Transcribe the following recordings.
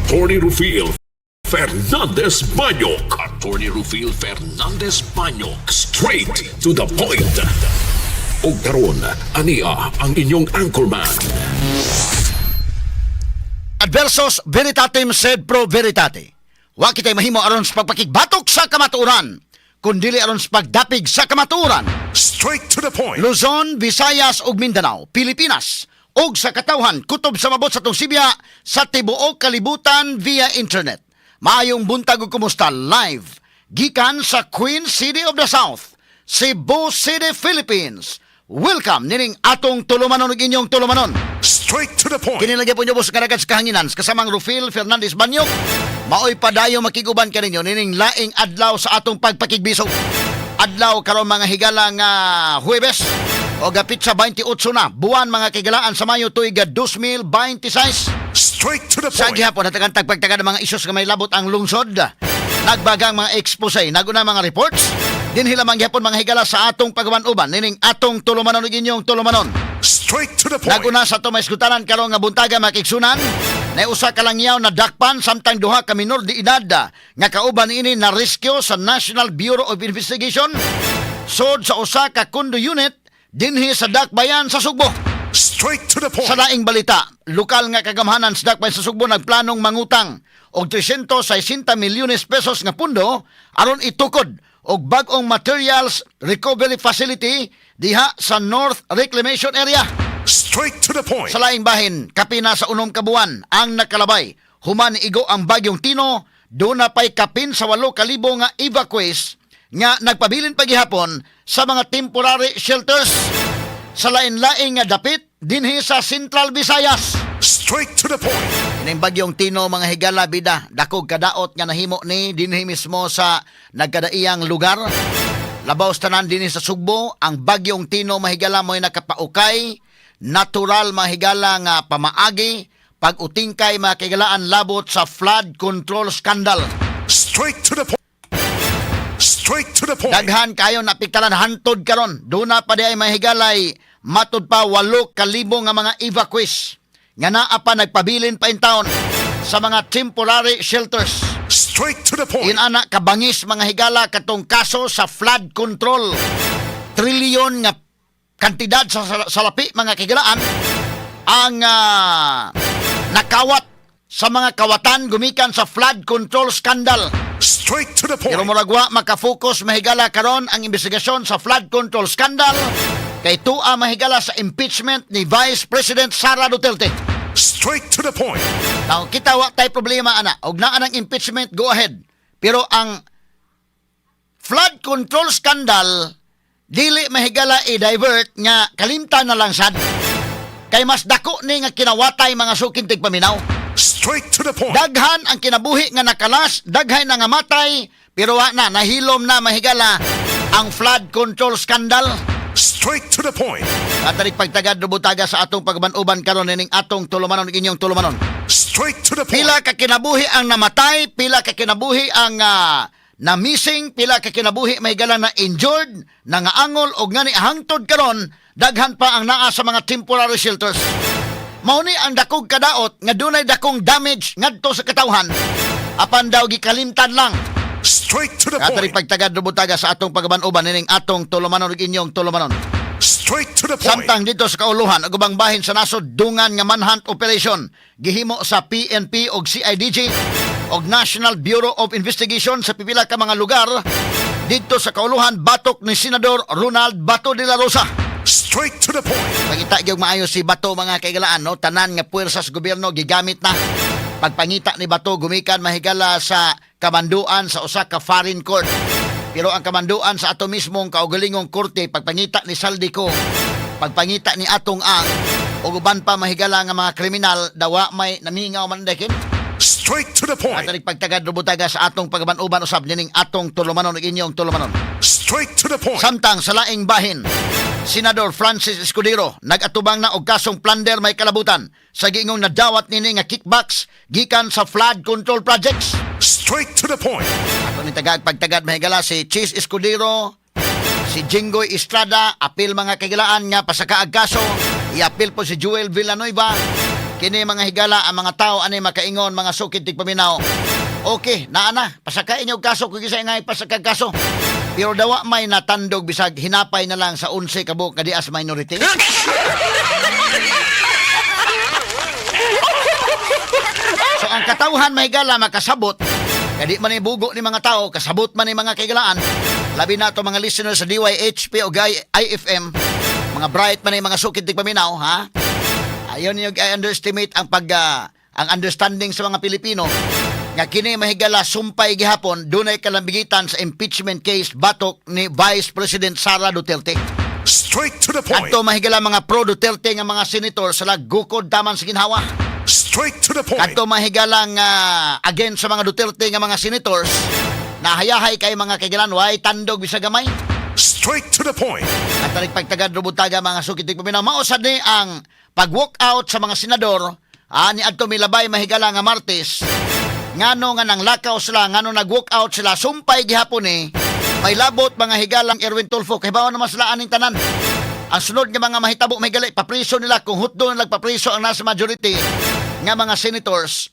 Attorney Rufil Fernandez Banyok. Attorney Rufil Fernandez Banyok. Straight to the point. O karon, ania ang inyong anchorman. Adversos veritatem sed pro veritate. Wa kitay mahimo aron sa pagpakigbatok sa kamatuoran, kundili aron sa pagdapig sa kamatuoran. Straight to the point. Luzon, Visayas ug Mindanao, Pilipinas, ug sa katawhan kutob sa mabot sa tong Sibya sa tibuok kalibutan via internet. Maayong buntag ug kumusta live gikan sa Queen City of the South, Cebu City, Philippines. Welcome nining atong tulumanon ug inyong tulumanon. Straight to the point. Kinilagay po niyo po sa karagad sa kahanginan kasamang Rufil Fernandez Banyok. Maoy padayo makiguban ka ninyo nining laing adlaw sa atong pagpakigbisog. Adlaw karon mga higala nga Huwebes o gapit sa 28 na buwan mga kigalaan sa Mayo tuig 2026. Straight to the Sa point. gihapon natakan tagpagtaga ng mga isyos nga may labot ang lungsod. Nagbagang mga expose, naguna mga reports. Dinhi lamang gihapon mga higala sa atong pagawan-uban nining atong tulumanon ug inyong tulumanon. Straight to the point. Naguna sa to maisgutanan karon nga buntaga makigsunan na usa ka langyaw na dakpan samtang duha ka minor de edad nga kauban ini na rescue sa National Bureau of Investigation sod sa usa ka condo unit dinhi sa Dakbayan sa Sugbo. Straight to the point. Sa laing balita, lokal nga kagamhanan sa Dakbayan sa Sugbo nagplanong mangutang og 360 milyones pesos nga pundo aron itukod og bag-ong materials recovery facility diha sa North Reclamation Area. Straight to the point. Sa laing bahin, kapina sa unom ka buwan ang nakalabay. Human igo ang bagyong Tino, doon na pa'y kapin sa 8,000 nga evacuees nga nagpabilin paghihapon sa mga temporary shelters. Sa lain-laing nga dapit, dinhi sa Central Visayas. Straight to the point. Ining bagyong Tino mga higala bida, dakog kadaot nga nahimo ni dinhi mismo sa nagkadaiyang lugar. Labaw sa tanan dinhi sa Sugbo, ang bagyong Tino mahigala mo'y nakapaukay, natural mahigala nga pamaagi, pag-utingkay makigalaan labot sa flood control scandal. Straight to the point. Straight to the point. Daghan kayo napiktalan hantod karon. Doon na pa di ay mahigalay matud pa 8,000 nga mga evacuees nga naa pa nagpabilin pa in town sa mga temporary shelters. Straight to the point. Inana kabangis mga higala katong kaso sa flood control. Trilyon nga kantidad sa salapi mga kigalaan ang nakawat sa mga kawatan gumikan sa flood control scandal. Straight to the point. Pero muragwa makafocus mahigala karon ang investigasyon sa flood control scandal kay tua mahigala sa impeachment ni Vice President Sara Duterte. Straight to the point. Now, kita wa tay problema ana, og naa ng impeachment go ahead. Pero ang flood control scandal dili mahigala i-divert nga kalimtan na lang sad. Kay mas dako ni nga kinawatay mga sukintig paminaw. Straight to the point. Daghan ang kinabuhi nga nakalas, daghay na nga matay, pero wa na nahilom na mahigala ang flood control scandal. Straight to the point. Atarik pagtagad butaga sa atong pagbanuban karon ning atong tulumanon inyong tulumanon. Straight to the point. Pila ka kinabuhi ang namatay, pila ka kinabuhi ang na missing, pila ka kinabuhi may gala na injured, nangaangol og ngani hangtod karon daghan pa ang naa sa mga temporary shelters. Mao ni ang dakog kadaot nga dunay dakong damage ngadto sa katawhan apan daw gikalimtan lang. Straight to the Katari point. pagtagad butaga sa atong pagbanuban ning atong tulumanon ug inyong tulumanon. Straight to the point. Samtang dito sa kauluhan ug ubang bahin sa nasod dungan nga manhunt operation gihimo sa PNP ug CIDG ug National Bureau of Investigation sa pipila ka mga lugar dito sa kauluhan batok ni Senador Ronald Bato de la Rosa. Straight to the point. Pagita gyud maayo si Bato mga kaigalaan no, tanan nga puwersas gobyerno gigamit na. Pagpangita ni Bato gumikan mahigala sa kamanduan sa usa ka foreign court. Pero ang kamanduan sa ato mismong kaugalingong korte pagpangita ni Saldico, pagpangita ni Atong Ang ug uban pa mahigala nga mga kriminal dawa may namingaw man dakin. Straight to the point. At pagtagad butaga sa atong pagbanuban usab nining atong tulumanon ug inyong tulumanon. Straight to the point. Samtang sa laing bahin, Senador Francis Escudero nag-atubang na og kasong plunder may kalabutan sa giingong nadawat nini nga kickbacks gikan sa flood control projects. Straight to the point. Ato ni pagtagad mahigala si Chis Escudero, si Jinggoy Estrada, apil mga kagilaan nga pasakaag kaso, iapil po si Joel Villanueva, Kini mga higala ang mga tao ani makaingon mga sukid tig paminaw. Okay, naa na. Pasakain niyo og kaso kung isa nga ipasakag kaso. Pero dawa may natandog bisag hinapay na lang sa 11 kabuk kadi as minority. So ang katawhan mahigala makasabot. Kadi man bugo ni mga tao, kasabot man ni mga kaigalaan. Labi na to mga listeners sa DYHP o IFM. Mga bright man ni mga sukid tig paminaw, ha? Ayon niyo I-underestimate ang ang understanding sa mga Pilipino nga kini mahigala sumpay gihapon dunay kalambigitan sa impeachment case batok ni Vice President Sara Duterte. Straight to the point. Kadto mahigala mga pro Duterte nga mga senator sa laggukod daman sa ginhawa. Straight to the point. Kadto mahigala nga against sa mga Duterte nga mga senators na hayahay kay mga kaigalan way tandog bisag gamay. Straight to the point. At pagtagad rubutaga mga sukid tig paminaw mausad ni ang pag-walk out sa mga senador ni adto milabay mahigala nga Martes ngano nga nang lakaw sila ngano nag-walk out sila sumpay gihapon ni may labot mga higalang Erwin Tulfo kay bawo naman sila aning tanan. Ang sunod nga mga mahitabo mahigala papriso nila kung hutdo nila papriso ang nasa majority nga mga senators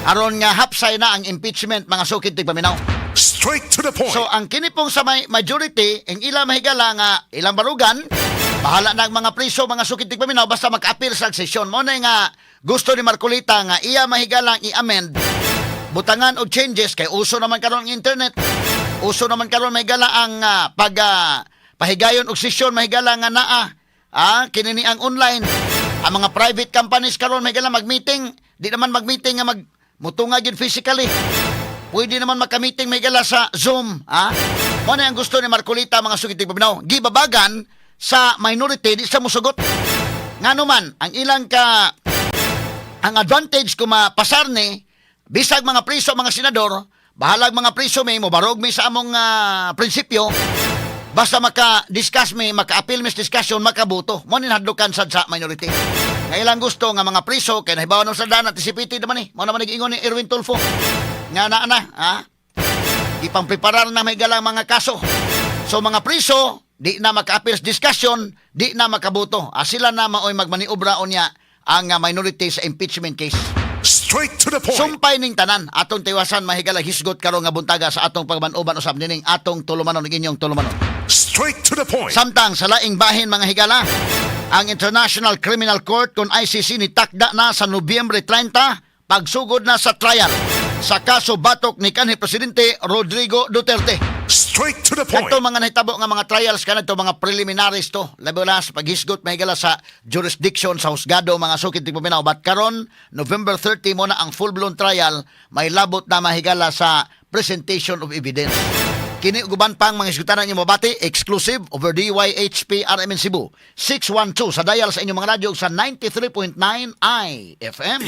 aron nga hapsay na ang impeachment mga sukid tig paminaw. Straight to the point. So ang kini pong sa may majority ang ila mahigala nga ilang barugan bahala na ang mga priso mga sukid tig paminaw basta maka-appeal sa sesyon mo na nga gusto ni Marcolita nga iya mahigala i-amend butangan og changes kay uso naman karon ang internet uso naman karon mahigala ang pahigayon og sesyon mahigala nga naa kini ni ang online ang mga private companies karon mahigala mag-meeting di naman mag-meeting nga mutunga gyud physically. Pwede naman magka-meeting may gala sa Zoom, Mo na ang gusto ni Marcolita mga sukid tig paminaw. Gibabagan sa minority di sa musugot. Ngano man ang ilang ang advantage kung mapasar ni bisag mga priso mga senador, bahalag mga priso may mobarog mi sa among prinsipyo. Basta maka-discuss mi, maka-appeal mi discussion, makabuto. Mo ni hadlukan sad sa minority. Nga ilang gusto nga mga priso kay nahibaw ng sa dana tisipiti naman ni. Mo naman nag-ingon ni Erwin Tulfo. Nga na, ipang preparar na may galang mga kaso. So mga priso, di na maka-appeal discussion, di na makabuto. Sila na maoy magmaniobra niya ang minority sa impeachment case. Straight to the point. Sumpay ning tanan, atong tiwasan mahigala hisgot karon nga buntaga sa atong pagmanuban usab nining atong tulumanon ug inyong tulumanon. Straight to the point. Samtang sa laing bahin mga higala, ang International Criminal Court kung ICC ni takda na sa Nobyembre 30 pagsugod na sa trial sa kaso batok ni kanhi Presidente Rodrigo Duterte. Straight to the point. Kanto mga nahitabo nga mga trials kanadto mga preliminaries to. Labi na sa paghisgot mahigala sa jurisdiction sa husgado mga sukid tig paminaw. But karon November 30 mo na ang full-blown trial, may labot na mahigala sa presentation of evidence. Kini uban pang mga isgutanan niyo mabati exclusive over DYHP RMN Cebu 612 sa dial sa inyong mga radyo sa 93.9 IFM.